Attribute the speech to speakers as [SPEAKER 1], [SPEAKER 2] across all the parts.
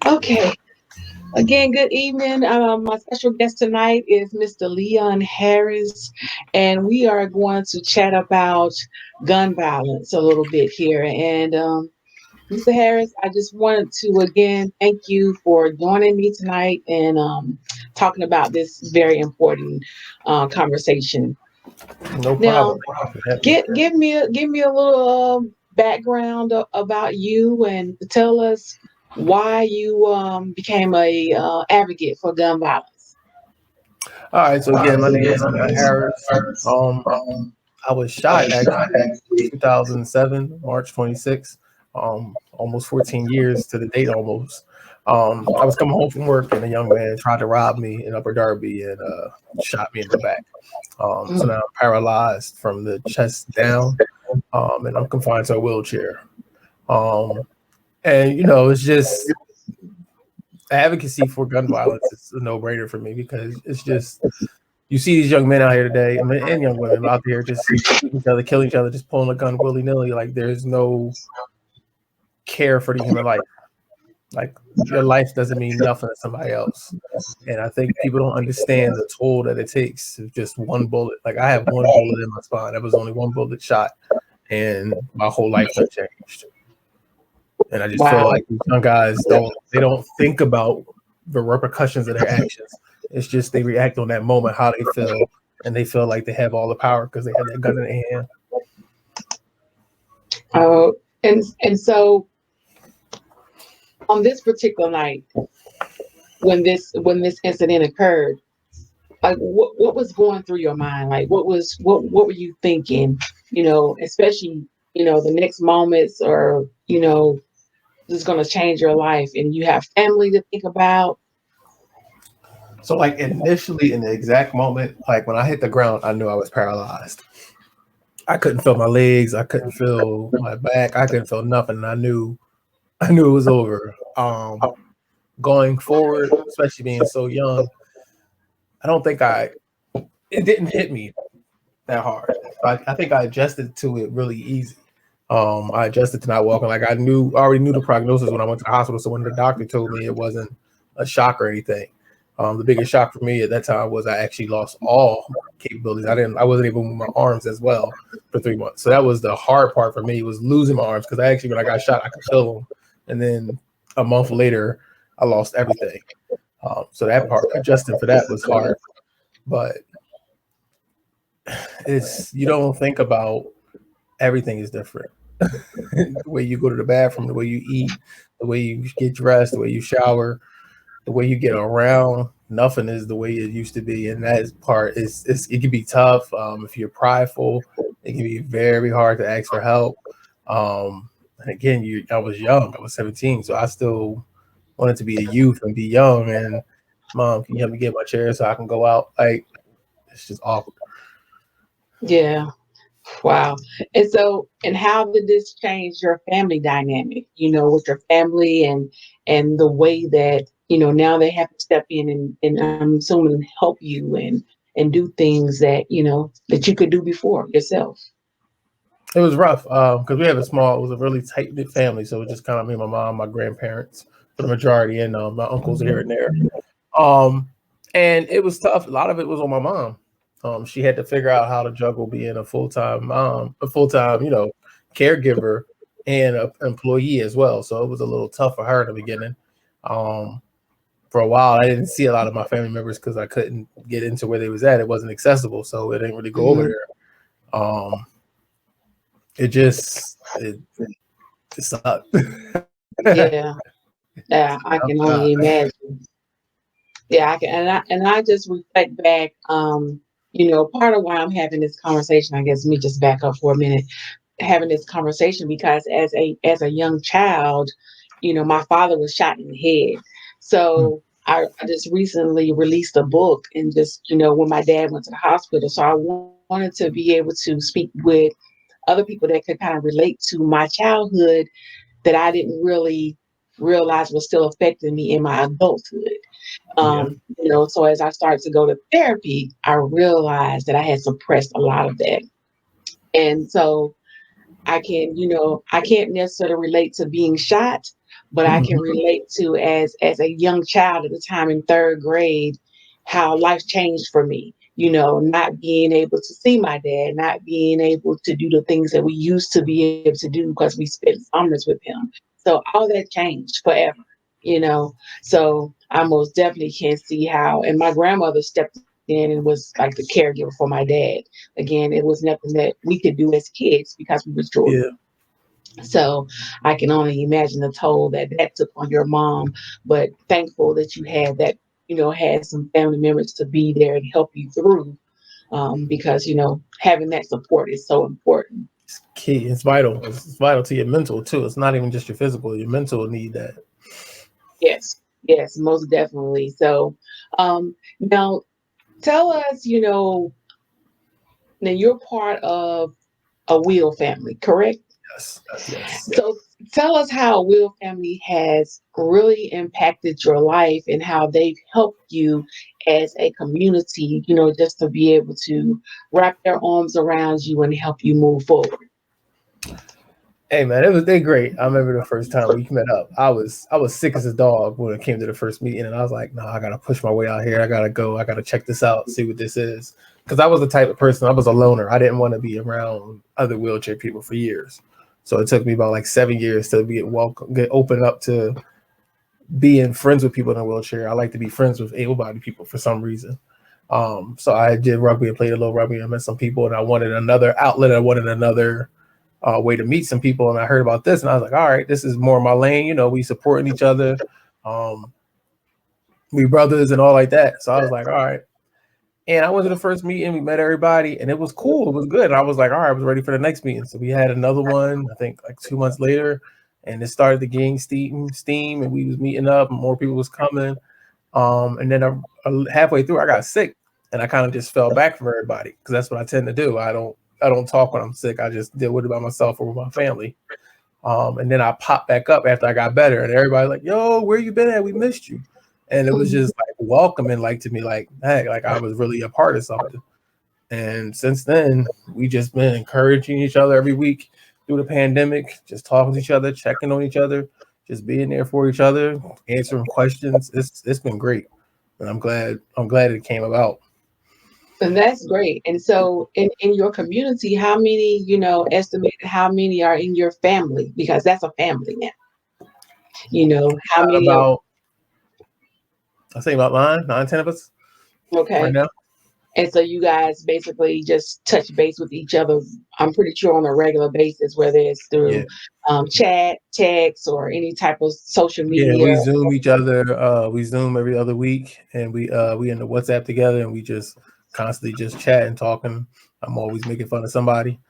[SPEAKER 1] Okay. Again, good evening. My special guest tonight is Mr. Leon Harris, and we are going to chat about gun violence a little bit here. And Mr. Harris, I just wanted to again thank you for joining me tonight and talking about this very important conversation.
[SPEAKER 2] No
[SPEAKER 1] Now,
[SPEAKER 2] problem. Thank you for having me.
[SPEAKER 1] give me a little background about you and tell us why you became a advocate for gun violence.
[SPEAKER 2] All right. So again, my name is Leon Harris. Um, I was shot actually 2007, March 26th. Almost 14 years to the date almost. I was coming home from work and a young man tried to rob me in Upper Darby and shot me in the back. So now I'm paralyzed from the chest down, and I'm confined to a wheelchair. Um, and it's just advocacy for gun violence is a no-brainer for me because it's just you see these young men out here today, I mean, and young women out there just shooting each other, killing each other, just pulling a gun willy nilly. Like there's no care for the human life. Like your life doesn't mean nothing to somebody else. And I think people don't understand the toll that it takes to just one bullet. Like I have one bullet in my spine. That was only one bullet shot, and my whole life done changed. And I just feel
[SPEAKER 1] Wow.
[SPEAKER 2] like these young guys don't think about the repercussions of their actions. It's just they react on that moment, how they feel, and they feel like they have all the power because they have that gun in their hand.
[SPEAKER 1] Uh, and so on this particular night, when this incident occurred, like what was going through your mind? Like what were you thinking? Especially the next moments, or this is going to change your life, and you have family to think about.
[SPEAKER 2] So like initially in the exact moment, like when I hit the ground, I knew I was paralyzed. I couldn't feel my legs, I couldn't feel my back, I couldn't feel nothing. I knew it was over. Going forward, especially being so young, I don't think I it didn't hit me that hard. I think I adjusted to it really easy. I adjusted to not walking. Like I already knew the prognosis when I went to the hospital. So when the doctor told me it wasn't a shock or anything, the biggest shock for me at that time was I actually lost all capabilities. I wasn't able to move my arms as well for 3 months. So that was the hard part for me was losing my arms because I actually when I got shot I could feel them, and then a month later I lost everything. So that part adjusting for that was hard, but it's you don't think about everything is different. The way you go to the bathroom, the way you eat, the way you get dressed, the way you shower, the way you get around. Nothing is the way it used to be, and that part is it can be tough if you're prideful. It can be very hard to ask for help. And again, I was young. I was 17, so I still wanted to be a youth and be young. And mom, can you help me get my chair so I can go out? Like it's just awkward.
[SPEAKER 1] Yeah. Wow. And how did this change your family dynamic, with your family, and the way that, now they have to step in and I'm assuming help you and do things that, that you could do before yourself.
[SPEAKER 2] It was rough because we have it was a really tight knit family. So it was just kind of me, my mom, my grandparents for the majority, and my uncles here and there. Um, and it was tough. A lot of it was on my mom. She had to figure out how to juggle being a full time mom, a full time, caregiver, and an employee as well. So it was a little tough for her in the beginning. Um, for a while, I didn't see a lot of my family members because I couldn't get into where they was at. It wasn't accessible, so it didn't really go over
[SPEAKER 1] Hmm.
[SPEAKER 2] there. It sucked.
[SPEAKER 1] Yeah. Yeah. I can only imagine. Yeah. I can, and I just reflect back, part of why I'm having this conversation, I guess, let me just back up for a minute, having this conversation because as a young child, my father was shot in the head. So I just recently released a book, and just when my dad went to the hospital, so I wanted to be able to speak with other people that could kind of relate to my childhood that I didn't really realize was still affecting me in my adulthood.
[SPEAKER 2] Yeah.
[SPEAKER 1] So as I started to go to therapy, I realized that I had suppressed a lot of that. And so I can't necessarily relate to being shot, but I can
[SPEAKER 2] Mhm.
[SPEAKER 1] relate to as a young child at the time in third grade, how life changed for me. Not being able to see my dad, not being able to do the things that we used to be able to do because we spent summers with him. So all that changed forever, you know. So I most definitely can see how. And my grandmother stepped in and was like the caregiver for my dad. Again, it was nothing that we could do as kids because we was children.
[SPEAKER 2] Yeah.
[SPEAKER 1] So I can only imagine the toll that that took on your mom, but thankful that you had that, had some family members to be there and help you through, because, having that support is so important.
[SPEAKER 2] It's key. It's vital. It's vital to your mental too. It's not even just your physical. Your mental need that.
[SPEAKER 1] Yes, yes, most definitely. So, now tell us, now you're part of a Wheel family, correct?
[SPEAKER 2] Yes. Yes.
[SPEAKER 1] So tell us how Will Family has really impacted your life and how they've helped you as a community, just to be able to wrap their arms around you and help you move forward.
[SPEAKER 2] Hey man, they great. I remember the first time we met up. I was sick as a dog when it came to the first meeting, and I was like, no, I gotta push my way out here. I gotta go. I gotta check this out, see what this is. Because I was the type of person. I was a loner. I didn't want to be around other wheelchair people for years. So it took me about like 7 years to get open up to being friends with people in a wheelchair. I like to be friends with able-bodied people for some reason. So I did rugby and played a little rugby. I met some people, and I wanted another outlet. I wanted another way to meet some people. And I heard about this, and I was like, all right, this is more my lane. We supporting each other. Um, we brothers and all like that. So I was like, all right. And I went to the first meeting. We met everybody, and it was cool. It was good. And I was like, all right, I was ready for the next meeting. So we had another one, I think like 2 months later, and it started to gain steam, and we was meeting up, and more people was coming. And then halfway through, I got sick, and I kind of just fell back from everybody because that's what I tend to do. I don't talk when I'm sick. I just deal with it by myself or with my family. And then I popped back up after I got better, and everybody like, "Yo, where you been at? We missed you." And it was just like welcoming, like to me, like, hey, like I was really a part of something. And since then, we just been encouraging each other every week through the pandemic, just talking to each other, checking on each other, just being there for each other, answering questions. It's been great, and I'm glad it came about.
[SPEAKER 1] And that's great. And so in your community, how many, estimated how many are in your family? Because that's a family now. How many of
[SPEAKER 2] About I say about nine, 10 of us right
[SPEAKER 1] okay.
[SPEAKER 2] now.
[SPEAKER 1] And so you guys basically just touch base with each other, I'm pretty sure on a regular basis, whether it's
[SPEAKER 2] Yeah,
[SPEAKER 1] through chat, text, or any type of social
[SPEAKER 2] yeah.
[SPEAKER 1] media.
[SPEAKER 2] We Zoom each other. We Zoom every other week, and we in the WhatsApp together, and we just constantly just chatting, talking. I'm always making fun of somebody.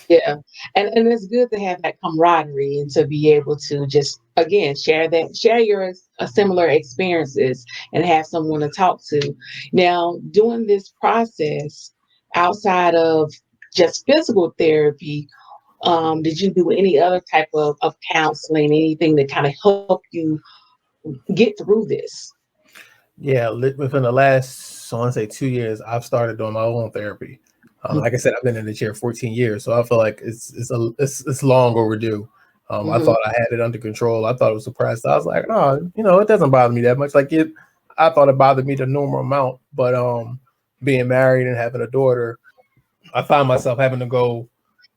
[SPEAKER 1] Yeah. And it's good to have that camaraderie and to be able to just again share your similar experiences and have someone to talk to. Now, during this process, outside of just physical therapy, did you do any other type of counseling, anything that kind of help you get through this?
[SPEAKER 2] Yeah, within the last, so I want to say 2 years, I've started doing my own therapy. Like I said, I've been in the chair 14 years, so I feel like it's long overdue. I
[SPEAKER 1] Mm-hmm.
[SPEAKER 2] thought I had it under control. I thought it was suppressed. I was like, oh, it doesn't bother me that much. Like I thought it bothered me the normal amount, but being married and having a daughter, I find myself having to go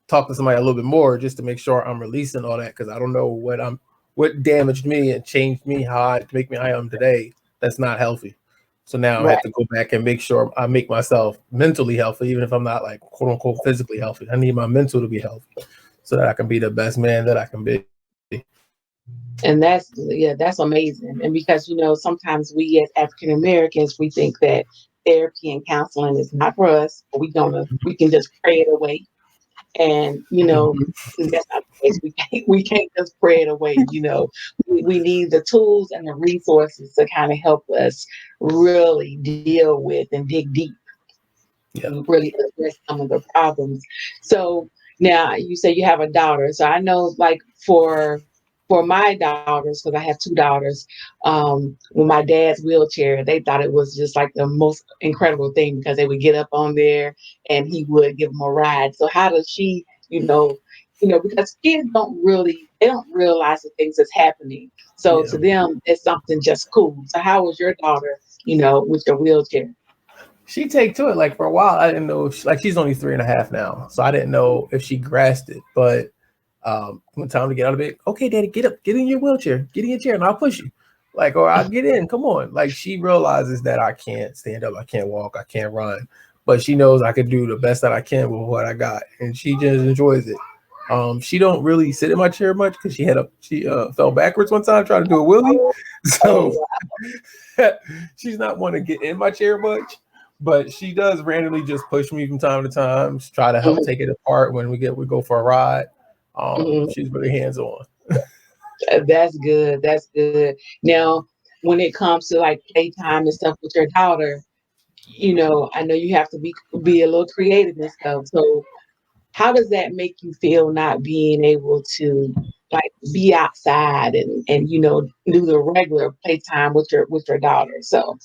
[SPEAKER 2] talk to somebody a little bit more just to make sure I'm releasing all that because I don't know what damaged me and changed me to make me I am today. That's not healthy. So now I
[SPEAKER 1] Right.
[SPEAKER 2] have to go back and make sure I make myself mentally healthy, even if I'm not like quote unquote physically healthy. I need my mental to be healthy so that I can be the best man that I can be.
[SPEAKER 1] And that's amazing. And because sometimes we as African Americans we think that therapy and counseling is not for us, or we can just pray it away. And
[SPEAKER 2] Mhm.
[SPEAKER 1] that's not the case. We can't just pray it away. We need the tools and the resources to kind of help us really deal with and dig deep
[SPEAKER 2] Yeah.
[SPEAKER 1] to really address some of the problems. So now you say you have a daughter. So I know, like for my daughters, because I have two daughters, with my dad's wheelchair, they thought it was just like the most incredible thing because they would get up on there and he would give them a ride. So how does she, because kids they don't realize the things that's happening. So
[SPEAKER 2] Yeah.
[SPEAKER 1] to them, it's something just cool. So how was your daughter, with your wheelchair?
[SPEAKER 2] She take to it. Like for a while, I didn't know. She's only 3.5 now, so I didn't know if she grasped it. But when time to get out of bed, okay, Daddy, get up, get in your wheelchair, get in your chair, and I'll push you. Like, or I'll get in. Come on. Like she realizes that I can't stand up, I can't walk, I can't run, but she knows I could do the best that I can with what I got, and she just enjoys it. She don't really sit in my chair much because she fell backwards one time trying to do a wheelie, so
[SPEAKER 1] Oh,
[SPEAKER 2] she's not one to get in my chair much. But she does randomly just push me from time to time, try to help
[SPEAKER 1] wow.
[SPEAKER 2] take it apart when we go for a ride.
[SPEAKER 1] Mhm.
[SPEAKER 2] She's really hands on.
[SPEAKER 1] That's good. That's good. Now, when it comes to like playtime and stuff with your daughter, I know you have to be a little creative and stuff. So, how does that make you feel not being able to like be outside and do the regular playtime with your daughter? So,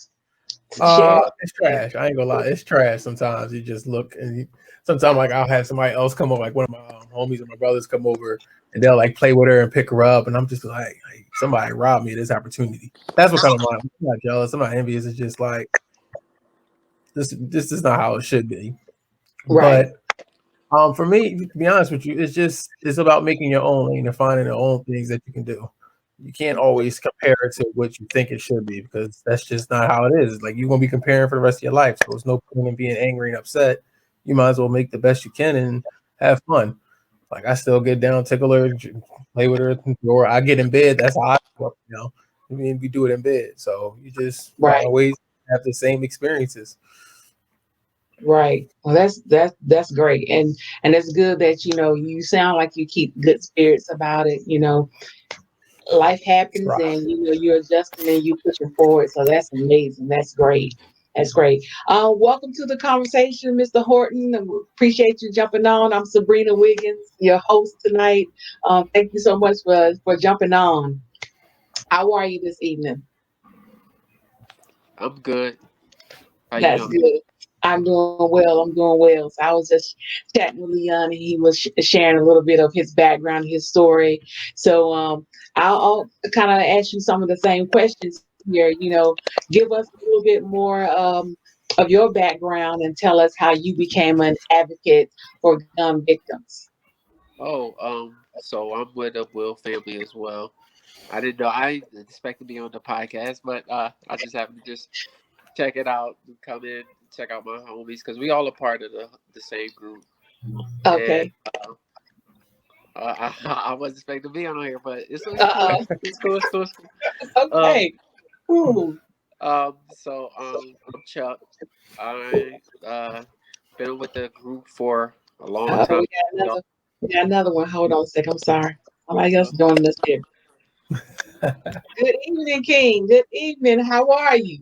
[SPEAKER 1] share.
[SPEAKER 2] It's trash. I ain't gonna lie, it's trash. Sometimes you just look and sometimes like I'll have somebody else come over, like one of my homies or my brothers come over, and they'll like play with her and pick her up, and I'm just like somebody robbed me of this opportunity. That's what kind of mind. I'm not jealous. I'm not envious. It's just like this is not how it should be.
[SPEAKER 1] Right.
[SPEAKER 2] But for me, to be honest with you, it's about making your own lane and finding your own things that you can do. You can't always compare it to what you think it should be because that's just not how it is. Like you're gonna be comparing for the rest of your life, so there's no point in being angry and upset. You might as well make the best you can and have fun. Like I still get down, tickle her, play with her, or I get in bed. That's how I grew up, I mean, we do it in bed, so you just find
[SPEAKER 1] Right.
[SPEAKER 2] ways to have the same experiences.
[SPEAKER 1] Right. Well, that's great, and it's good that you sound like you keep good spirits about it. Life happens,
[SPEAKER 2] Try.
[SPEAKER 1] and you're adjusting and you pushing forward. So that's amazing. That's great. That's great. Welcome to the conversation, Mr. Horton. Appreciate you jumping on. I'm Sabrina Wiggins, your host tonight. Thank you so much for jumping on. How are you this evening?
[SPEAKER 3] I'm good. How you
[SPEAKER 1] That's
[SPEAKER 3] doing?
[SPEAKER 1] good. I'm doing well. I'm doing well. So I was just chatting with Leon, and he was sharing a little bit of his background, his story. So I'll kind of ask you some of the same questions here. Give us a little bit more of your background and tell us how you became an advocate for gun victims.
[SPEAKER 3] Oh, so I'm with the Will family as well. I didn't know I didn't expect to be on the podcast, but I just happened to just check it out, and come in, check out my homies because we all a part of the same group. And
[SPEAKER 1] Okay.
[SPEAKER 3] I wasn't expecting to be on here, but it's cool.
[SPEAKER 1] Uh-uh.
[SPEAKER 3] It's cool. It's cool. It's cool. Um,
[SPEAKER 1] Okay. Ooh.
[SPEAKER 3] I'm Chuck. I been with the group for a long
[SPEAKER 1] Uh-oh,
[SPEAKER 3] time.
[SPEAKER 1] we got another one. Hold on a second. I'm sorry. Somebody else joining us here. Good evening, King. Good evening. How are you?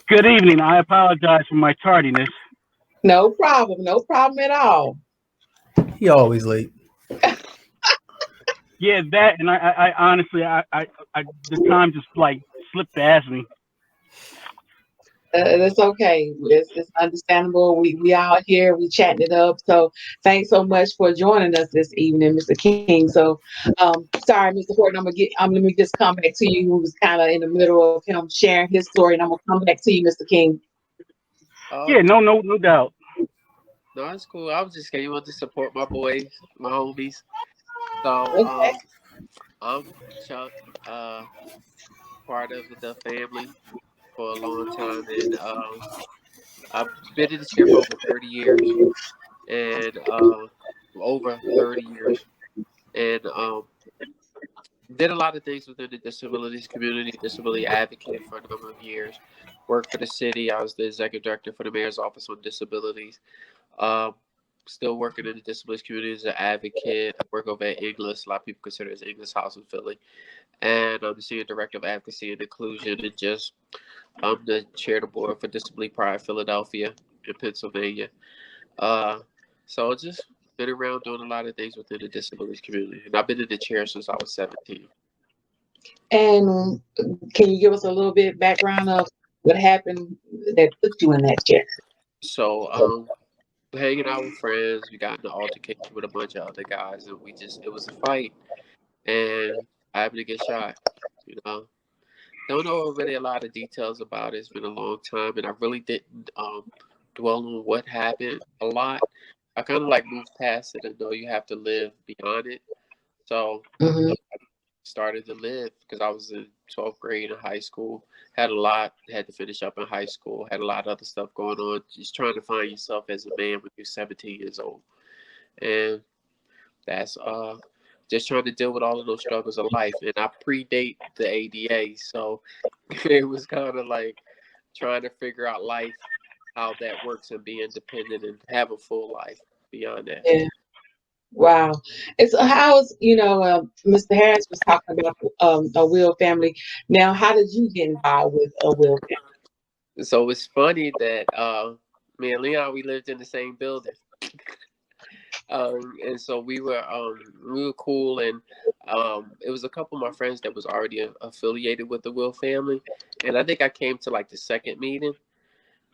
[SPEAKER 4] Good evening. I apologize for my tardiness.
[SPEAKER 1] No problem. No problem at all.
[SPEAKER 2] He always late.
[SPEAKER 4] Yeah, that and I honestly, the time just like slipped past me.
[SPEAKER 1] That's okay. It's understandable. We out here. We chatting it up. So thanks so much for joining us this evening, Mr. King. So, sorry, Mr. Horton. Let me just come back to you. Who was kind of in the middle of him sharing his story, and I'm gonna come back to you, Mr. King.
[SPEAKER 4] Yeah,
[SPEAKER 3] Oh,
[SPEAKER 4] no doubt.
[SPEAKER 3] no, it's cool. I was just came on to support my boys, my homies. So,
[SPEAKER 1] Okay.
[SPEAKER 3] I'm Chuck, part of the family for a long time, and I've been in the chair for over 30 years, and over 30 years, and did a lot of things within the disabilities community, disability advocate for a number of years. Worked for the city. I was the executive director for the mayor's office on disabilities. Um, Still working in the disabilities community as an advocate. I work over at Inglis. A lot of people consider it as Inglis House in Philly. And I'm the senior director of advocacy and inclusion. And just I'm the chair of the board for Disability Pride Philadelphia in Pennsylvania. Uh, so just been around doing a lot of things within the disabilities community. And I've been in the chair since I was 17.
[SPEAKER 1] And can you give us a little bit background of what happened that put you in that chair?
[SPEAKER 3] So hanging out with friends. We got in an altercation with a bunch of other guys, and it was a fight, and I happened to get shot. You know, don't know really a lot of details about it. It's been a long time, and I really didn't dwell on what happened a lot. I kind of like moved past it and know you have to live beyond it. So
[SPEAKER 1] Hmm.
[SPEAKER 3] started to live because I was in 12th grade in high school. Had a lot, had to finish up in high school. Had a lot of other stuff going on. Just trying to find yourself as a man when you're 17 years old, and that's just trying to deal with all of those struggles of life. And I predate the ADA, so it was kind of like trying to figure out life, how that works, and be independent and have a full life beyond that.
[SPEAKER 1] Yeah. Wow. It's how's Mr. Harris was talking about a Will family. Now, how did you get involved with a Will
[SPEAKER 3] So it's funny that me and Leon, we lived in the same building. And so we were cool, and it was a couple of my friends that was already affiliated with the Will family, and I think I came to like the second meeting,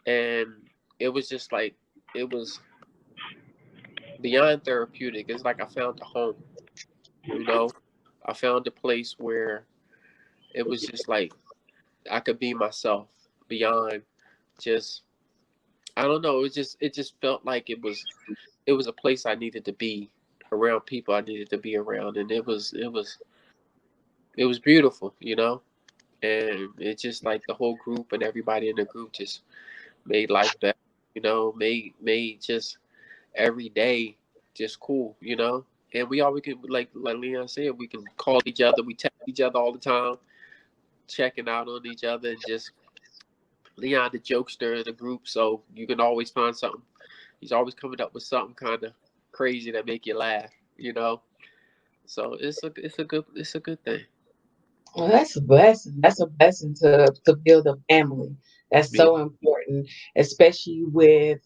[SPEAKER 3] and it was just like it was beyond therapeutic. It's like I found a home, you know. I found a place where it was just like I could be myself beyond just I don't know. It just felt like it was a place I needed to be around people I needed to be around, and it was beautiful, you know. And it just like the whole group and everybody in the group just made life better, you know. Made just every day just cool, you know. And we all we could like Leon said, we can call each other, we text each other all the time, checking out on each other, and just Leon the jokester in the group, so you can always find something. He's always coming up with something kind of crazy that make you laugh, you know. So it's a good thing.
[SPEAKER 1] Well, that's a blessing. That's a blessing to build a family. That's
[SPEAKER 3] Yeah,
[SPEAKER 1] so important, especially with,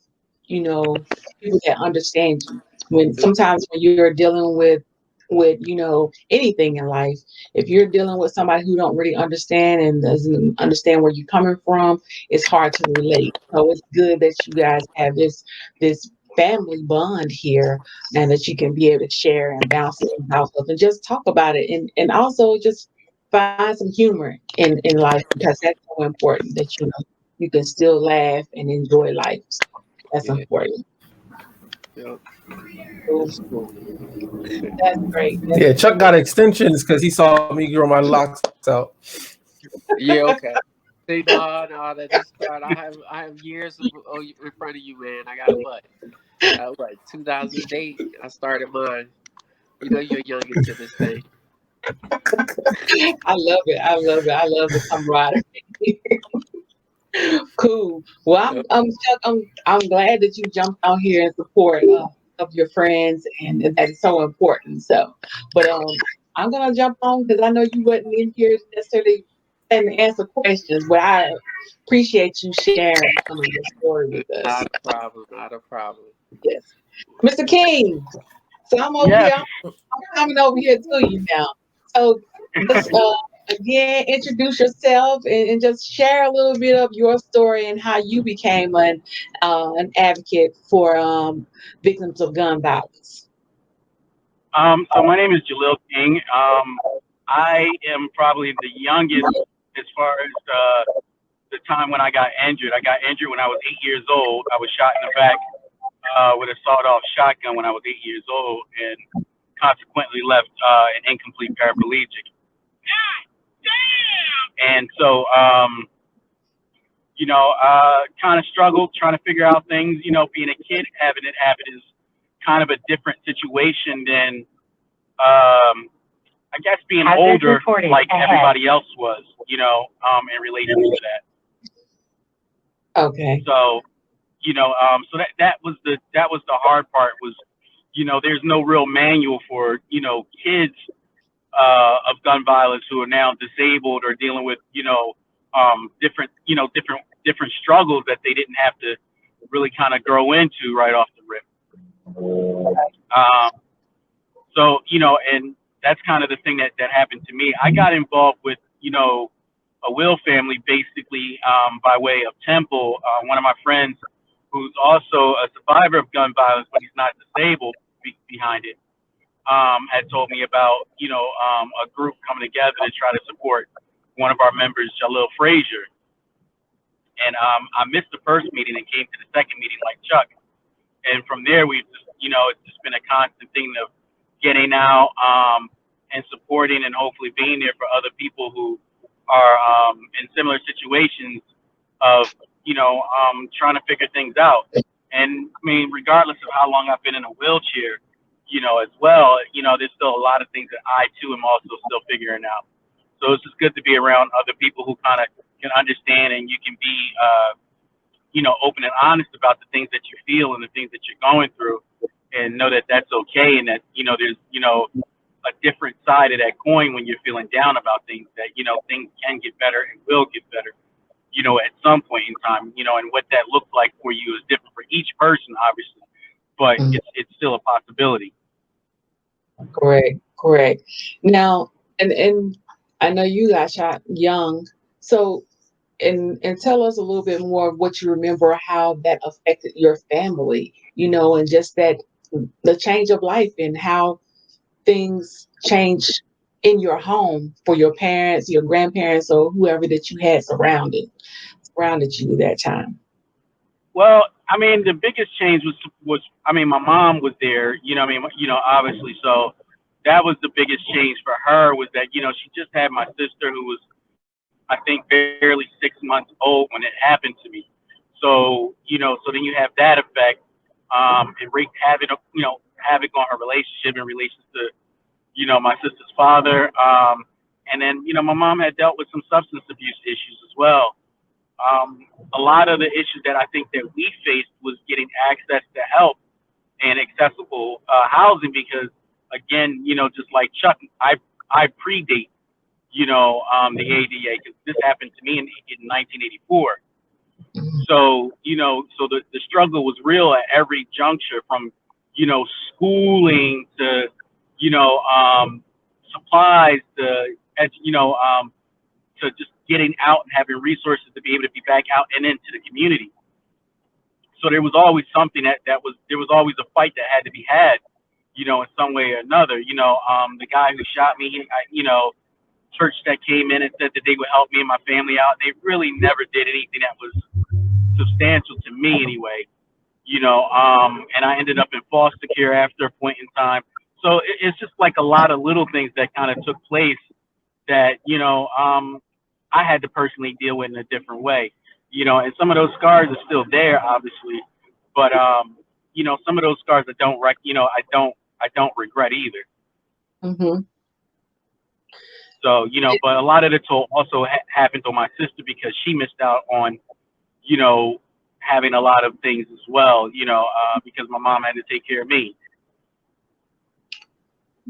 [SPEAKER 1] people that understand you. When
[SPEAKER 3] yeah,
[SPEAKER 1] sometimes when you're dealing with anything in life, if you're dealing with somebody who don't really understand and doesn't understand where you're coming from, it's hard to relate. So it's good that you guys have this family bond here, and that you can be able to share and bounce things off of and just talk about it, and also just find some humor in life, because that's so important that you can still laugh and enjoy life. That's
[SPEAKER 3] yeah,
[SPEAKER 1] important.
[SPEAKER 3] yeah.
[SPEAKER 1] So
[SPEAKER 3] It's cool.
[SPEAKER 1] that's great. That's
[SPEAKER 2] Yeah, Chuck
[SPEAKER 1] great.
[SPEAKER 2] got extensions because he saw me grow my locks out.
[SPEAKER 3] Yeah, okay. See, no, that just start. I have years in front of you, man. I got what? 2008. I started mine. You know, you're young into this thing.
[SPEAKER 1] I love it. I love it. I love the camaraderie. Cool. Well,
[SPEAKER 3] Yeah,
[SPEAKER 1] Chuck, I'm glad that you jumped out here in support of your friends, and that is so important. So, but I'm gonna jump on because I know you wasn't in here necessarily and answer questions, but I appreciate you sharing some of your story with us.
[SPEAKER 3] not a problem. Not a problem.
[SPEAKER 1] Yes, Mr. King. So I'm over
[SPEAKER 4] Yes.
[SPEAKER 1] here. I'm coming over here to you now. So just again, introduce yourself, and just share a little bit of your story and how you became an advocate for victims of gun violence.
[SPEAKER 4] So my name is Jaleel King. I am probably the youngest as far as the time when I got injured. I got injured when I was 8 years old. I was shot in the back with a sawed-off shotgun when I was 8 years old, and consequently left an incomplete paraplegic. And so, kind of struggled trying to figure out things. Being a kid, having it happen is kind of a different situation than, I guess, being older like everybody else was. In relation to that.
[SPEAKER 1] Okay.
[SPEAKER 4] So, so that was the hard part was, there's no real manual for kids of gun violence who are now disabled or dealing with different struggles that they didn't have to really kind of grow into right off the rip. Um, so and that's kind of the thing that happened to me. I got involved with a Will family basically by way of Temple. One of my friends who's also a survivor of gun violence, but he's not disabled behind it, had told me about, a group coming together to try to support one of our members, Jaleel Frazier. And I missed the first meeting and came to the second meeting like Chuck. And from there, we've just, it's just been a constant thing of getting out and supporting and hopefully being there for other people who are in similar situations of, trying to figure things out. And I mean, regardless of how long I've been in a wheelchair, as well, there's still a lot of things that I too am also still figuring out. So it's just good to be around other people who kind of can understand, and you can be, open and honest about the things that you feel and the things that you're going through, and know that that's okay, and that, there's, a different side of that coin when you're feeling down about things, that, things can get better and will get better, at some point in time, and what that looks like for you is different for each person, obviously, but
[SPEAKER 1] Mhm.
[SPEAKER 4] it's still a possibility.
[SPEAKER 1] Correct. Now, and I know you got shot young, so and tell us a little bit more of what you remember, how that affected your family, and just that the change of life and how things change in your home for your parents, your grandparents, or whoever that you had surrounded you at that time.
[SPEAKER 4] Well, I mean, the biggest change was I mean, my mom was there, obviously. So that was the biggest change for her, was that, she just had my sister, who was, I think, barely 6 months old when it happened to me. So, so then you have that effect, and having, havoc on her relationship in relation to, my sister's father. And then, my mom had dealt with some substance abuse issues as well. A lot of the issues that I think that we faced was getting access to help and accessible housing, because, again, just like Chuck, I predate, the ADA, because this happened to me in 1984.
[SPEAKER 1] Mhm.
[SPEAKER 4] So, so the struggle was real at every juncture, from, schooling to, supplies to, to just getting out and having resources to be able to be back out and into the community. So there was always something there was always a fight that had to be had, in some way or another. The guy who shot me, church that came in and said that they would help me and my family out. They really never did anything that was substantial to me anyway. And I ended up in foster care after a point in time. So it's just like a lot of little things that kind of took place that, I had to personally deal with in a different way, and some of those scars are still there, obviously, but, some of those scars I don't regret either.
[SPEAKER 1] Mhm.
[SPEAKER 4] So, but a lot of it also happened to my sister, because she missed out on, you know, having a lot of things as well, because my mom had to take care of me.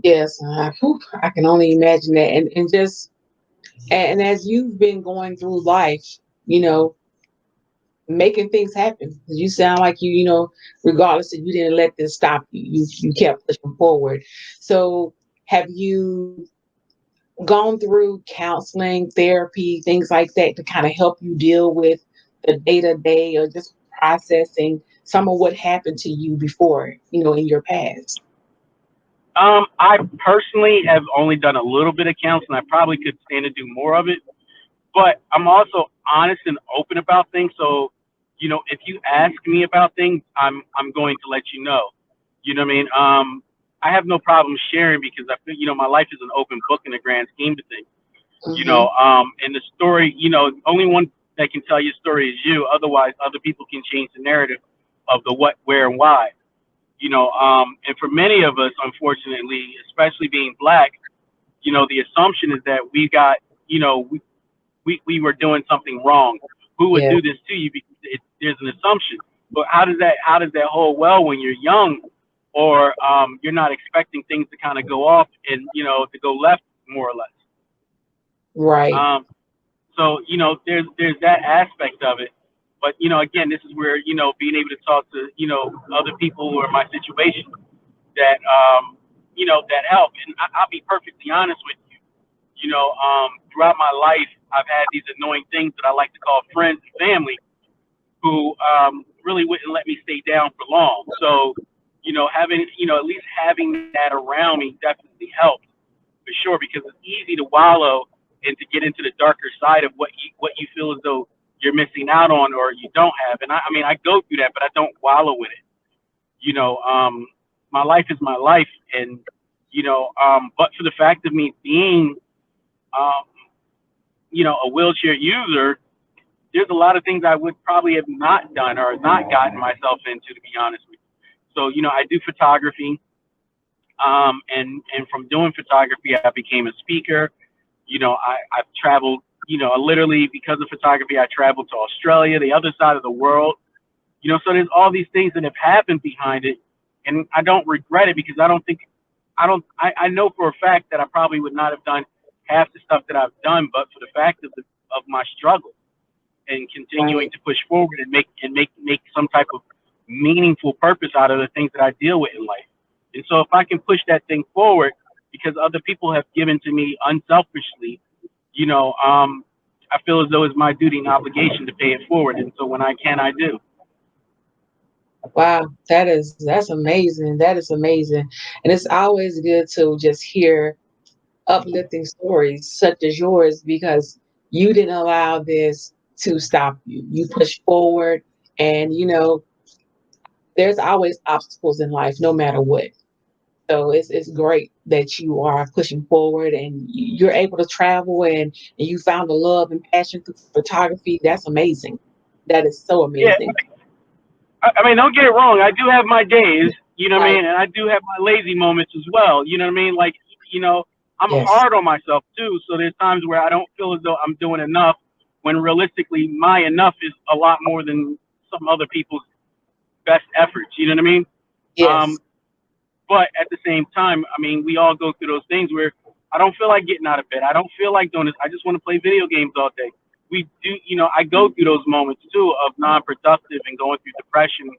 [SPEAKER 1] Yes, I can only imagine that, and just and as you've been going through life, you know, making things happen. 'Cause you sound like regardless if you didn't let this stop you, you kept pushing forward. So, have you gone through counseling, therapy, things like that to kind of help you deal with the day to day, or just processing some of what happened to you before, in your past?
[SPEAKER 4] I personally have only done a little bit of counseling. I probably could stand to do more of it, but I'm also honest and open about things. So, if you ask me about things, I'm going to let you know. You know what I mean? I have no problem sharing, because I feel, my life is an open book in the grand scheme of things.
[SPEAKER 1] Hmm.
[SPEAKER 4] And the story, only one that can tell your story is you. Otherwise, other people can change the narrative of the what, where, and why. And for many of us, unfortunately, especially being black, the assumption is that we got, we were doing something wrong. Who would
[SPEAKER 1] Yeah.
[SPEAKER 4] do this to you? Because there's an assumption. But how does that hold well when you're young, or you're not expecting things to kind of go off and, to go left, more or less.
[SPEAKER 1] Right.
[SPEAKER 4] Um, so, there's that aspect of it. But, again, this is where, being able to talk to, other people who are in my situation, that, that help. And I'll be perfectly honest with you. Throughout my life, I've had these annoying things that I like to call friends and family, who, really wouldn't let me stay down for long. So, having, at least having that around me definitely helped for sure, because it's easy to wallow and to get into the darker side of what you feel as though you're missing out on or you don't have. And I mean, I go through that, but I don't wallow in it. My life is my life. And, but for the fact of me being, um, a wheelchair user, there's a lot of things I would probably have not done or not gotten myself into, to be honest with you. So, I do photography. And from doing photography, I became a speaker. I've traveled, literally because of photography, I traveled to Australia, the other side of the world. So there's all these things that have happened behind it. And I don't regret it, because I know for a fact that I probably would not have done half the stuff that I've done, but for the fact of my struggle and continuing to push forward and make some type of meaningful purpose out of the things that I deal with in life. And so if I can push that thing forward because other people have given to me unselfishly, I feel as though it's my duty and obligation to pay it forward. And so when I can, I do.
[SPEAKER 1] Wow, that's amazing. That is amazing. And it's always good to just hear uplifting stories such as yours, because you didn't allow this to stop you. You pushed forward, and there's always obstacles in life no matter what. So it's great that you are pushing forward and you're able to travel, and you found a love and passion for photography. That's amazing. That is so
[SPEAKER 4] Yeah.
[SPEAKER 1] amazing.
[SPEAKER 4] I mean, don't get it wrong. I do have my days, what I
[SPEAKER 1] Right.
[SPEAKER 4] mean? And I do have my lazy moments as well. You know what I mean? Like, I'm
[SPEAKER 1] Yes.
[SPEAKER 4] hard on myself too. So there's times where I don't feel as though I'm doing enough, when realistically my enough is a lot more than some other people's best efforts. You know what I mean? Um,
[SPEAKER 1] Yes.
[SPEAKER 4] but at the same time, I mean, we all go through those things where I don't feel like getting out of bed. I don't feel like doing this. I just want to play video games all day. We do, I go through those moments too of non-productive and going through depression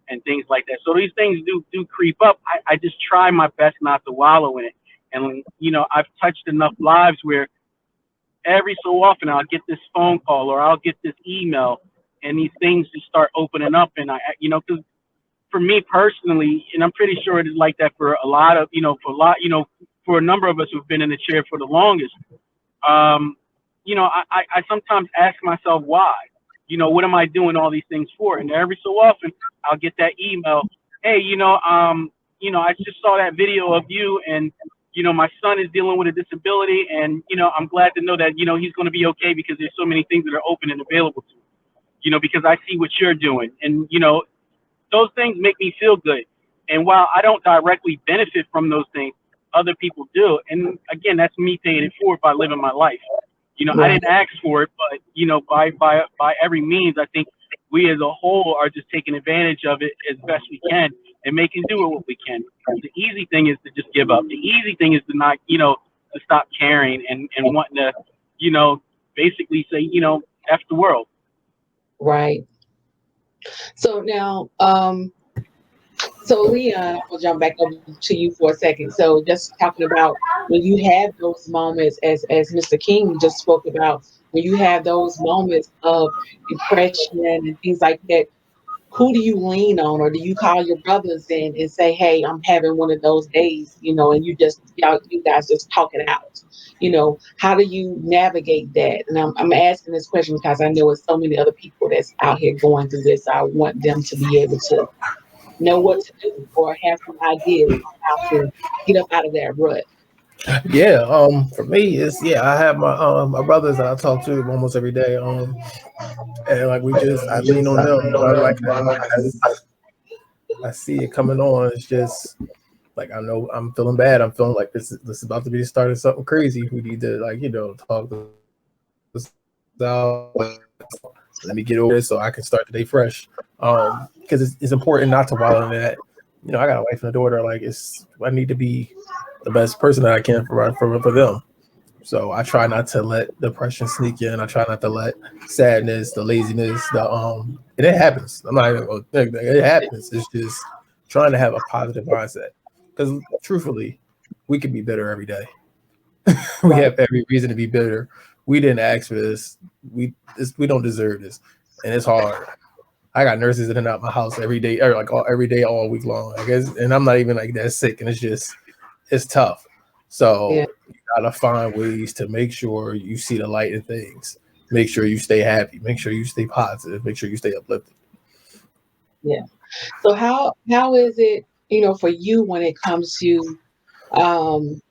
[SPEAKER 4] and things like that. So these things do creep up. I just try my best not to wallow in it. And, I've touched enough lives where every so often I'll get this phone call or I'll get this email, and these things just start opening up. And because for me personally, and I'm pretty sure it is like that for a lot of, for a number of us who've been in the chair for the longest. Um, I sometimes ask myself why. What am I doing all these things for? And every so often, I'll get that email. Hey, I just saw that video of you, and my son is dealing with a disability, and I'm glad to know that he's going to be okay, because there's so many things that are open and available to him. Because I see what you're doing, and those things make me feel good. And while I don't directly benefit from those things, other people do. And again, that's me paying it forward by living my life. I
[SPEAKER 1] Right.
[SPEAKER 4] didn't ask for it, but by every means, I think we as a whole are just taking advantage of it as best we can and making do with what we can. The easy thing is to just give up. The easy thing is to not, to stop caring and wanting to, basically say, F the world.
[SPEAKER 1] Right. So now, so Leon, I'll jump back over to you for a second. So just talking about when you have those moments, as Mr. King just spoke about, when you have those moments of depression and things like that, who do you lean on, or do you call your brothers in and say, "Hey, I'm having one of those days," and you guys just talk it out? How do you navigate that? And I'm asking this question because I know it's so many other people that's out here going through this. I want them to be able to know what to do or have some ideas how to get up out of that rut.
[SPEAKER 2] Yeah, for me, I have my brothers that I talk to almost every day. And like I lean on them. I see it coming on. It's just like, I know I'm feeling bad. I'm feeling like this is about to be the start of something crazy. We need to, talk this out. Let me get over this so I can start the day fresh. Because it's important not to wallow in that. I got a wife and a daughter. Like, I need to be the best person that I can for them. So I try not to let depression sneak in. I try not to let sadness, the laziness, and it happens. I'm not even gonna think that it happens. It's just trying to have a positive mindset. Because truthfully, we could be bitter every day. We have every reason to be bitter. We didn't ask for this. We don't deserve this, and it's hard. I got nurses in and out my house every day, or like every day, all week long. I guess, and I'm not even like that sick, and it's tough. So
[SPEAKER 1] Yeah.
[SPEAKER 2] you gotta find ways to make sure you see the light in things. Make sure you stay happy. Make sure you stay positive. Make sure you stay uplifted.
[SPEAKER 1] Yeah. So how is it, for you when it comes to um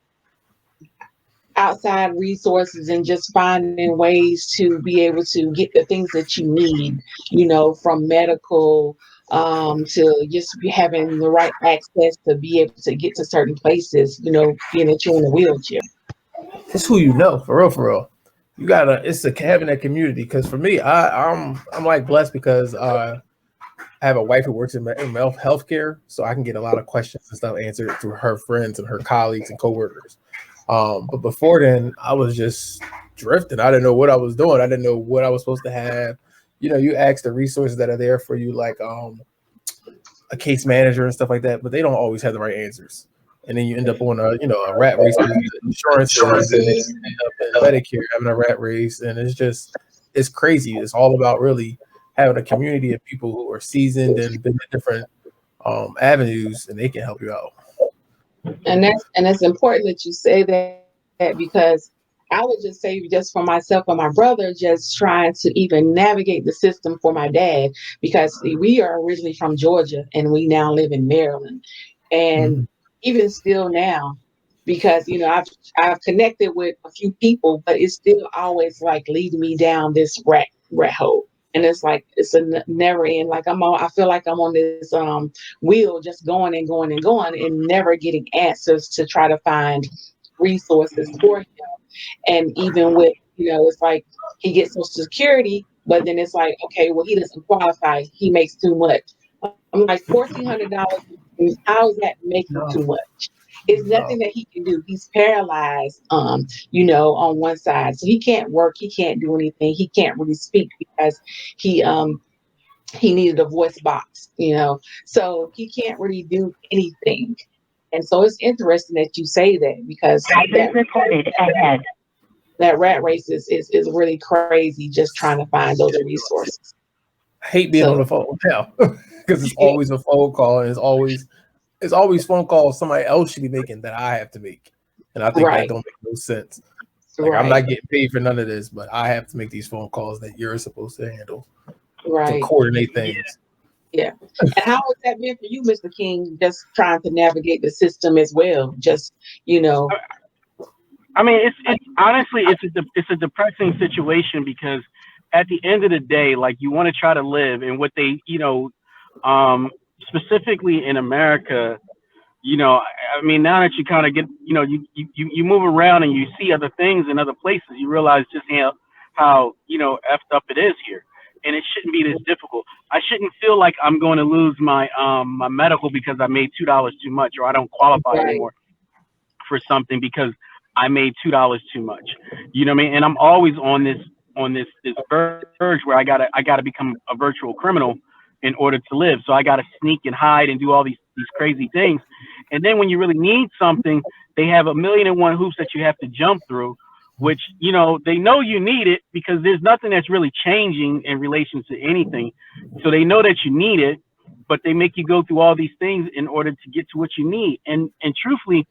[SPEAKER 1] outside resources and just finding ways to be able to get the things that you need, from medical to just be having the right access to be able to get to certain places, being that you're in a wheelchair.
[SPEAKER 2] It's who you know, for real, for real. You gotta. It's the having that community. Because for me, I'm like blessed because I have a wife who works in healthcare, so I can get a lot of questions and stuff answered through her friends and her colleagues and coworkers. But before then, I was just drifting. I didn't know what I was doing. I didn't know what I was supposed to have. You ask the resources that are there for you, like a case manager and stuff like that, but they don't always have the right answers. And then you end up on a rat race with insurances, and then you end up in Medicare having a rat race, and it's crazy. It's all about really having a community of people who are seasoned and been in different avenues, and they can help you out.
[SPEAKER 1] And it's important that you say that because I would just say, just for myself and my brother, just trying to even navigate the system for my dad, because we are originally from Georgia and we now live in Maryland. And
[SPEAKER 2] Mhm.
[SPEAKER 1] even still now, because I've connected with a few people, but it's still always like leading me down this rat hole. And it's like it's a never end. Like I feel like I'm on this wheel, just going and going and going, and never getting answers to try to find resources for him. And even with, it's like he gets Social Security, but then it's like, okay, well, he doesn't qualify. He makes too much. I'm like, $1,400. How is that making
[SPEAKER 2] No,
[SPEAKER 1] too much? It's
[SPEAKER 2] no,
[SPEAKER 1] nothing that he can do. He's paralyzed, on one side, so he can't work. He can't do anything. He can't really speak because he um he needed a voice box, so he can't really do anything. And so it's interesting that you say that, because
[SPEAKER 5] Recorded ahead.
[SPEAKER 1] that rat race is really crazy, just trying to find those resources.
[SPEAKER 2] I hate being on
[SPEAKER 1] So
[SPEAKER 2] the phone now because it's always a phone call, and it's always phone calls somebody else should be making that I have to make, and I think that
[SPEAKER 1] right,
[SPEAKER 2] don't make no sense. Like I'm
[SPEAKER 1] right,
[SPEAKER 2] not getting paid for none of this, but I have to make these phone calls that you're supposed to handle to
[SPEAKER 1] right.
[SPEAKER 2] coordinate things.
[SPEAKER 1] Yeah. And how has that been for you, Mr. King, just trying to navigate the system as well? Just, you know,
[SPEAKER 4] I mean, it's honestly it's a depressing situation because at the end of the day, like you want to try to live, and what they um, specifically in America, I mean, now that you kind of get, you move around and you see other things in other places, you realize just how effed up it is here, and it shouldn't be this difficult. I shouldn't feel like I'm going to lose my medical because I made $2 too much, or I don't qualify
[SPEAKER 1] right,
[SPEAKER 4] anymore for something because I made $2 too much. You know what I mean? And I'm always on this verge where I gotta become a virtual criminal in order to live. So I gotta sneak and hide and do all these crazy things. And then when you really need something, they have a million and one hoops that you have to jump through, which they know you need it because there's nothing that's really changing in relation to anything. So they know that you need it, but they make you go through all these things in order to get to what you need. And truthfully,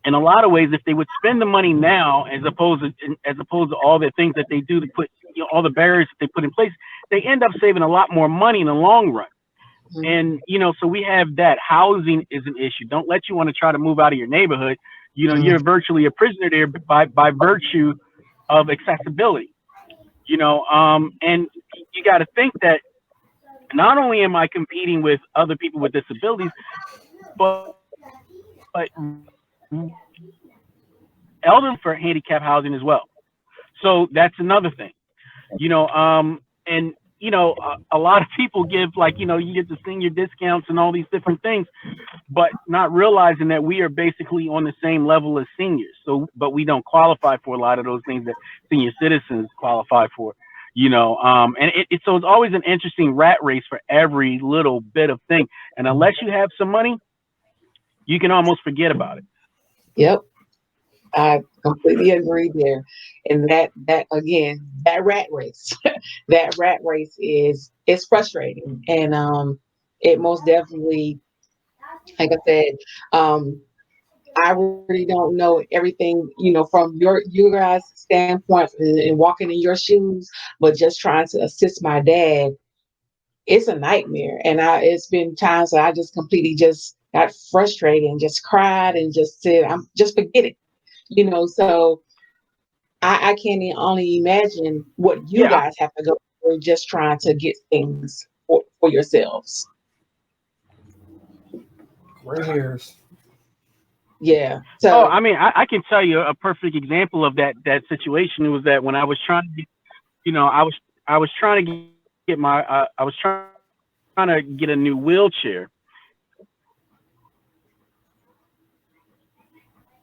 [SPEAKER 4] in a lot of ways, if they would spend the money now, as opposed to all the things that they do to put, all the barriers that they put in place, they end up saving a lot more money in the long run.
[SPEAKER 1] mhm,
[SPEAKER 4] And so we have that. Housing is an issue. Don't let you want to try to move out of your neighborhood.
[SPEAKER 1] mhm,
[SPEAKER 4] You're virtually a prisoner there by virtue of accessibility. And you got to think that not only am I competing with other people with disabilities, but elderly for handicap housing as well. So that's another thing, and a lot of people give, like, you get the senior discounts and all these different things, but not realizing that we are basically on the same level as seniors. So, but we don't qualify for a lot of those things that senior citizens qualify for. And so it's always an interesting rat race for every little bit of thing. And unless you have some money, you can almost forget about it.
[SPEAKER 1] yep, I completely agree there. And that again, that rat race, that rat race is frustrating. And it most definitely, like I said, um I really don't know everything, from your guys' standpoint and walking in your shoes, but just trying to assist my dad, it's a nightmare. And it's been times that I just completely just got frustrated and just cried and just said, I'm just forget it. So I can't only imagine what you
[SPEAKER 4] Yeah.
[SPEAKER 1] guys have to go through just trying to get things for yourselves.
[SPEAKER 2] Gray hairs.
[SPEAKER 1] Yeah.
[SPEAKER 4] Oh,
[SPEAKER 1] So
[SPEAKER 4] I mean, I can tell you a perfect example of that situation was that when I was trying to, I was trying to get my, I was trying to get a new wheelchair,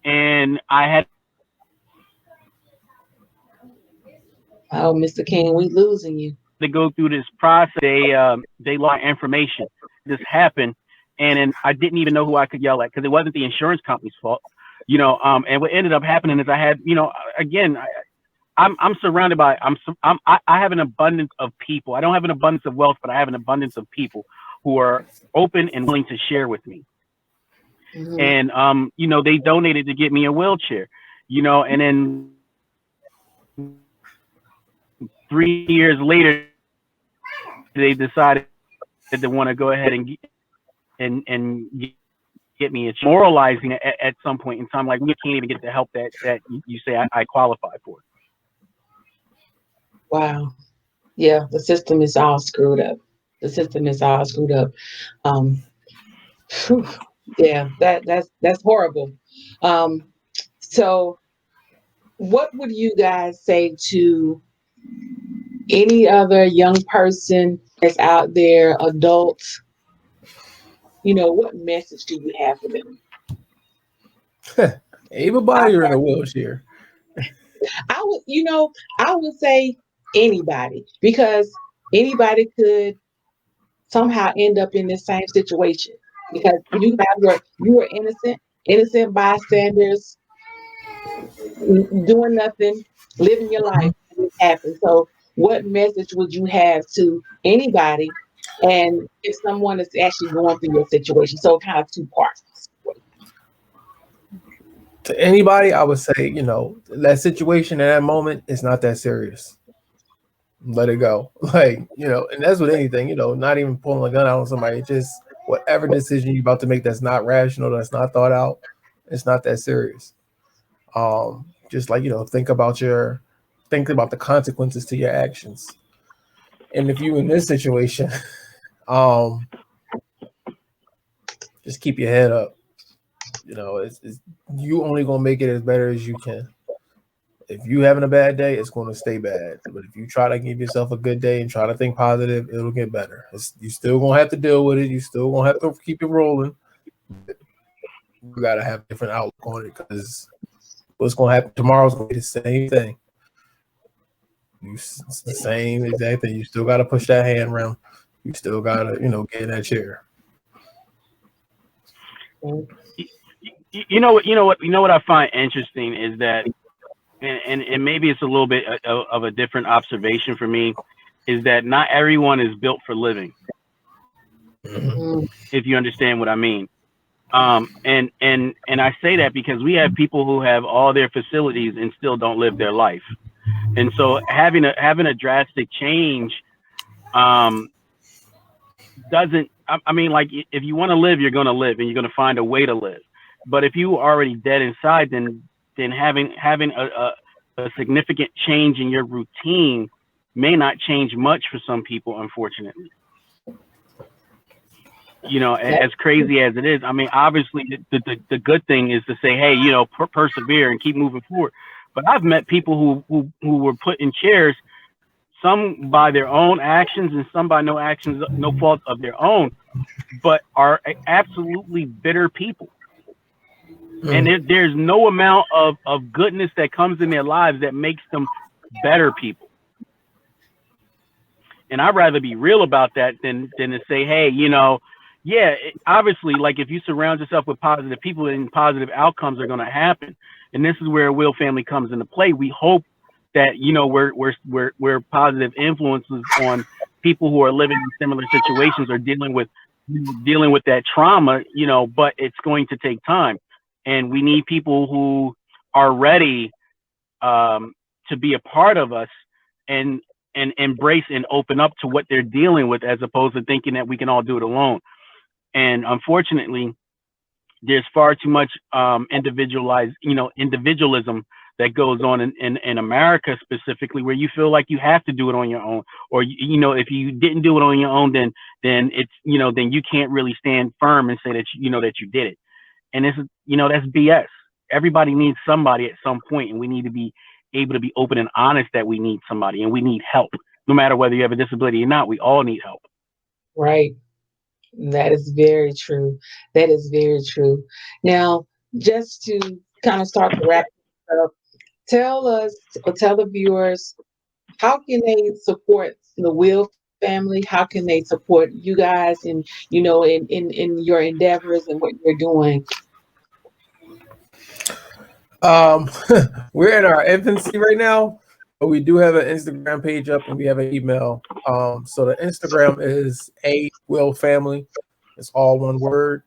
[SPEAKER 4] and I had
[SPEAKER 1] oh, Mr. King, we losing you.
[SPEAKER 4] to go through this process. They lost information. This happened, and then I didn't even know who I could yell at because it wasn't the insurance company's fault. And what ended up happening is I had, again, I'm surrounded by I have an abundance of people. I don't have an abundance of wealth, but I have an abundance of people who are open and willing to share with me.
[SPEAKER 1] Hmm.
[SPEAKER 4] And they donated to get me a wheelchair. And then 3 years later, they decided to want to go ahead and get me. It's moralizing at some point in time, like we can't even get the help that you say I qualify for.
[SPEAKER 1] Wow. Yeah, the system is all screwed up. The system is all screwed up. Um, Phew. Yeah, that's horrible. Um, so what would you guys say to any other young person that's out there, adults? What message do you have for them?
[SPEAKER 2] Everybody are in a wheelchair.
[SPEAKER 1] I would, I would say anybody, because anybody could somehow end up in the same situation, because you were innocent bystanders doing nothing, living your life, and it happened. So, what message would you have to anybody? And if someone is actually going through your situation, so kind of two parts.
[SPEAKER 2] To anybody, I would say, that situation at that moment is not that serious. Let it go. And that's with anything, not even pulling a gun out on somebody. Just whatever decision you're about to make that's not rational, that's not thought out, it's not that serious. Just think about the consequences to your actions. And if you in this situation, um, just keep your head up. It's you only gonna make it as better as you can. If you having a bad day, it's going to stay bad. But if you try to give yourself a good day and try to think positive, it'll get better. You still gonna have to deal with it. You still gonna have to keep it rolling. You gotta have a different outlook on it, because what's gonna happen tomorrow's gonna be the same thing. It's the same exact thing. You still gotta push that hand around. You still gotta, get in that chair.
[SPEAKER 4] You know what I find interesting is that, and maybe it's a little bit of a different observation for me, is that not everyone is built for living.
[SPEAKER 1] Mhm.
[SPEAKER 4] If you understand what I mean. And I say that because we have people who have all their facilities and still don't live their life. And so having a drastic change doesn't. I mean, like, if you want to live, you're going to live, and you're going to find a way to live. But if you are already dead inside, then having a significant change in your routine may not change much for some people, unfortunately.
[SPEAKER 1] That-
[SPEAKER 4] As crazy as it is, I mean, obviously the good thing is to say, hey, persevere and keep moving forward. But I've met people who were put in chairs, some by their own actions and some by no actions, no fault of their own, but are absolutely bitter people. And there's no amount of goodness that comes in their lives that makes them better people. And I'd rather be real about that than to say, hey, obviously, like, if you surround yourself with positive people, then positive outcomes are going to happen. and this is where a will family comes into play. We hope that we're positive influences on people who are living in similar situations or dealing with that trauma, but it's going to take time, and we need people who are ready to be a part of us and embrace and open up to what they're dealing with, as opposed to thinking that we can all do it alone. And unfortunately, there's far too much individualism that goes on in America specifically, where you feel like you have to do it on your own, or if you didn't do it on your own, then it's then you can't really stand firm and say that that you did it. And it's that's BS. Everybody needs somebody at some point, and we need to be able to be open and honest that we need somebody and we need help, no matter whether you have a disability or not. We all need help.
[SPEAKER 1] Right. That is very true. That is very true. Now, just to kind of start to wrap it up, tell us or tell the viewers, how can they support the Will family? How can they support you guys in your endeavors and what you're doing?
[SPEAKER 2] We're in our infancy right now, but we do have an Instagram page up and we have an email. So the Instagram is A Will Family. It's all one word.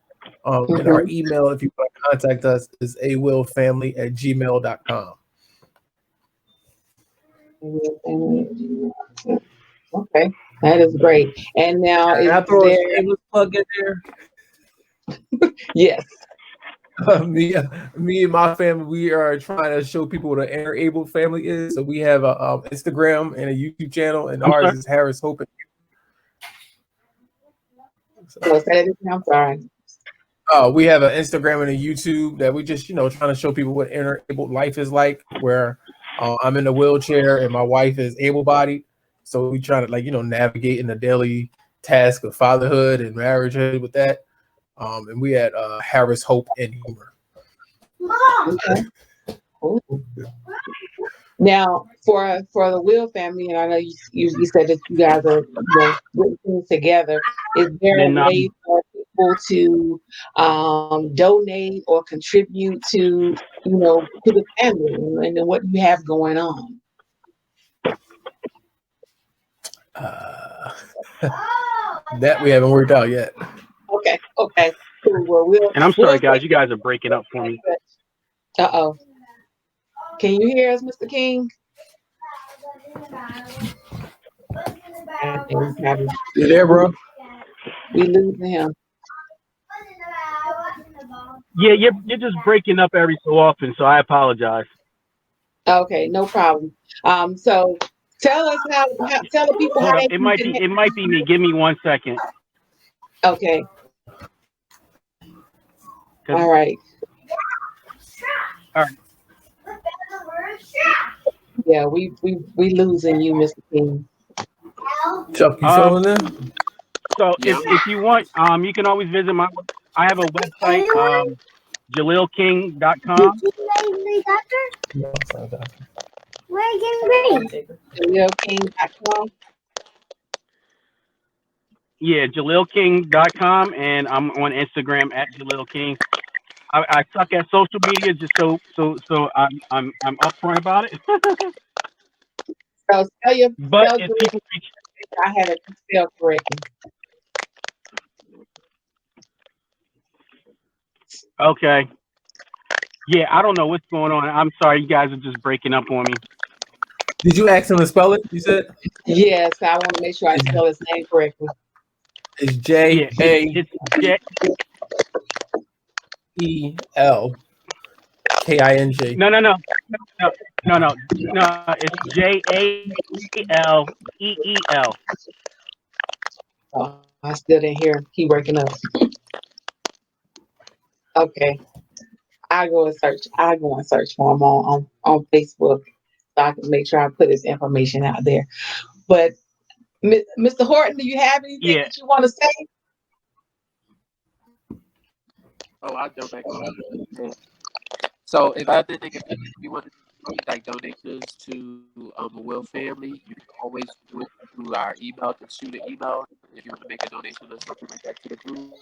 [SPEAKER 2] And our email, if you want to contact us, is awillfamily@gmail.com.
[SPEAKER 1] Okay, that is great. And now, is there?
[SPEAKER 2] Plug in there.
[SPEAKER 1] Yes.
[SPEAKER 2] Me and my family, we are trying to show people what an inner-abled family is. So we have a Instagram and a YouTube channel, and ours is Harris Hope.
[SPEAKER 1] I'm sorry.
[SPEAKER 2] We have an Instagram and a YouTube that we just trying to show people what inner-abled life is like. Where I'm in a wheelchair and my wife is able-bodied, so we try to navigate in the daily task of fatherhood and marriagehood with that. And we had Harris Hope and Humor.
[SPEAKER 1] Okay. Now, for the Will family, and I know you said that you guys are working together. Is there a way for people to donate or contribute to the family and what you have going on?
[SPEAKER 2] That we haven't worked out yet.
[SPEAKER 1] Okay. Cool. Well,
[SPEAKER 4] and I'm sorry, guys. You guys are breaking up for me.
[SPEAKER 1] Uh-oh. Can you hear us, Mr. King?
[SPEAKER 2] You there, bro?
[SPEAKER 1] We losing him.
[SPEAKER 4] Yeah, you're just breaking up every so often, so I apologize.
[SPEAKER 1] Okay, no problem. So tell us tell the people how they
[SPEAKER 4] it might be me. Give me 1 second.
[SPEAKER 1] Okay. All right. Yeah, we losing you, Mr. King.
[SPEAKER 2] Chuck, you filling in?
[SPEAKER 4] So if you want, you can always visit I have a website, JaleelKing.com.
[SPEAKER 2] No, it's not that.
[SPEAKER 5] Where are you
[SPEAKER 1] JaleelKing.com.
[SPEAKER 4] Yeah, JaleelKing.com, and I'm on Instagram @JaleelKing. I suck at social media, just so I'm upfront about it.
[SPEAKER 1] So tell your
[SPEAKER 4] but if people reach,
[SPEAKER 1] I had it spelled correctly.
[SPEAKER 4] Okay. Yeah, I don't know what's going on. I'm sorry, you guys are just breaking up on me.
[SPEAKER 2] Did you ask him to spell it? You said?
[SPEAKER 1] Yes, I want to make sure I spell his name correctly.
[SPEAKER 2] It's
[SPEAKER 4] It's
[SPEAKER 2] JAELKING.
[SPEAKER 4] No. It's JALEEL.
[SPEAKER 1] Oh, I still didn't hear him. He working up. Okay. I go and search for him on Facebook so I can make sure I put his information out there. But Mr. Horton, do you have anything that you want to say?
[SPEAKER 3] Oh, I'll jump back on. So if I think if you want to like donations to a Will family, you can always do it through our email. Just shoot an email if you want to make a donation or something like that to the group,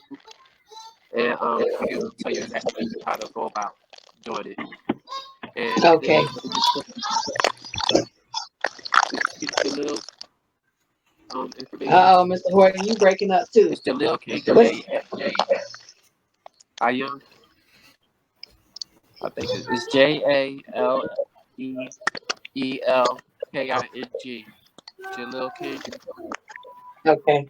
[SPEAKER 3] and we can tell you exactly how to go about doing it. And then
[SPEAKER 1] Okay.
[SPEAKER 3] Jaleel information.
[SPEAKER 1] Oh, Mr. Horton, you breaking up too.
[SPEAKER 3] It's Jaleel King.
[SPEAKER 1] What's
[SPEAKER 3] I am. I think it's JALEELKING. Jaleel King.
[SPEAKER 1] okay?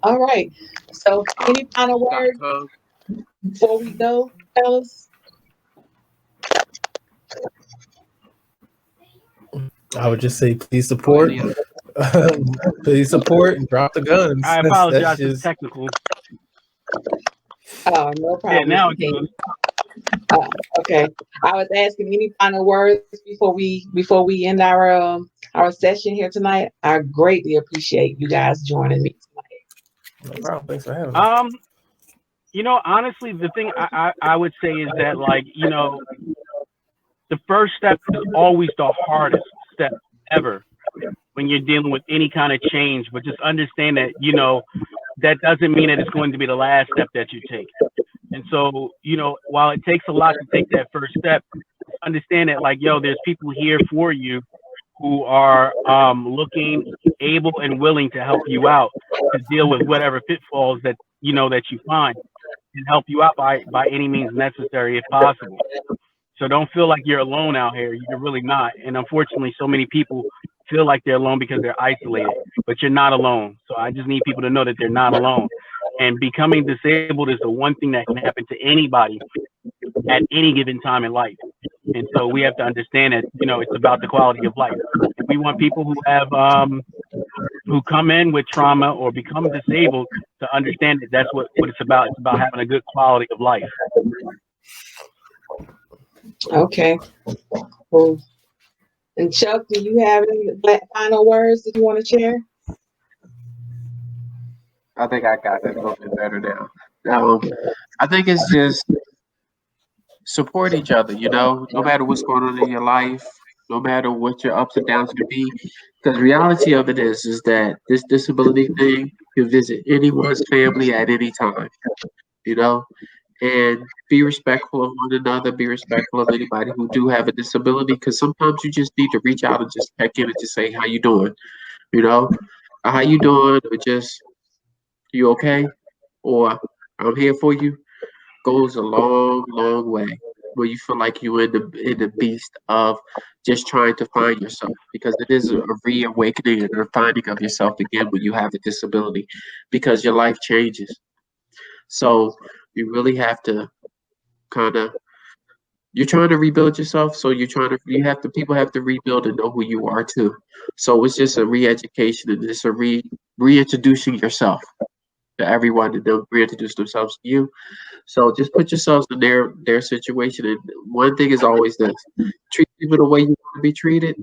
[SPEAKER 1] All right. So, any final words
[SPEAKER 3] .com.
[SPEAKER 1] before we go, fellas?
[SPEAKER 2] I would just say please
[SPEAKER 3] Go
[SPEAKER 2] support.
[SPEAKER 3] ahead, Leo.
[SPEAKER 2] Please support and drop the guns.
[SPEAKER 4] I
[SPEAKER 2] That's
[SPEAKER 4] apologize for the
[SPEAKER 2] just
[SPEAKER 4] technical.
[SPEAKER 1] Oh, no
[SPEAKER 4] Yeah,
[SPEAKER 1] problem,
[SPEAKER 4] now
[SPEAKER 1] Mr.
[SPEAKER 4] it's
[SPEAKER 1] King.
[SPEAKER 4] good.
[SPEAKER 1] Okay. I was asking any final words before we end our session here tonight. I greatly appreciate you guys joining me tonight.
[SPEAKER 2] no problem. Thanks for having me.
[SPEAKER 4] Honestly, the thing I would say is that, like, the first step is always the hardest step ever when you're dealing with any kind of change. But just understand that, that doesn't mean that it's going to be the last step that you take. And so, while it takes a lot to take that first step, understand that, like, there's people here for you who are looking, able, and willing to help you out to deal with whatever pitfalls that you find, and help you out by any means necessary if possible. So don't feel like you're alone out here. You're really not. And unfortunately, so many people feel like they're alone because they're isolated, but you're not alone. So I just need people to know that they're not alone. And becoming disabled is the one thing that can happen to anybody at any given time in life. And so we have to understand that, it's about the quality of life. If we want people who have, who come in with trauma or become disabled to understand that that's what it's about. It's about having a good quality of life.
[SPEAKER 1] Okay. Cool. And Chuck, do you have any final words that you want to share?
[SPEAKER 3] I think I got it a little bit better now. I think it's just support each other, no matter what's going on in your life, no matter what your ups and downs could be. Because the reality of it is that this disability thing can visit anyone's family at any time, you know, and be respectful of one another, be respectful of anybody who do have a disability. Because sometimes you just need to reach out and just check in and just say, how you doing? You know, how you doing? Or just, you okay? Or I'm here for you. Goes a long, long way. Where you feel like you're in the beast of just trying to find yourself, because it is a reawakening and a finding of yourself again when you have a disability, because your life changes. So you really have to kind of, you're trying to rebuild yourself. So people have to rebuild and know who you are too. So it's just a re-education and just a reintroducing yourself to everyone, and they'll reintroduce themselves to you. So just put yourselves in their situation. And one thing is always this: treat people the way you want to be treated.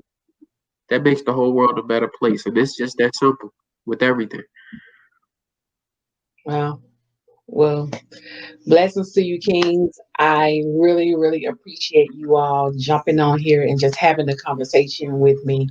[SPEAKER 3] That makes the whole world a better place. And it's just that simple with everything.
[SPEAKER 1] Wow. Well, blessings to you, Kings. I really, really appreciate you all jumping on here and just having a conversation with me.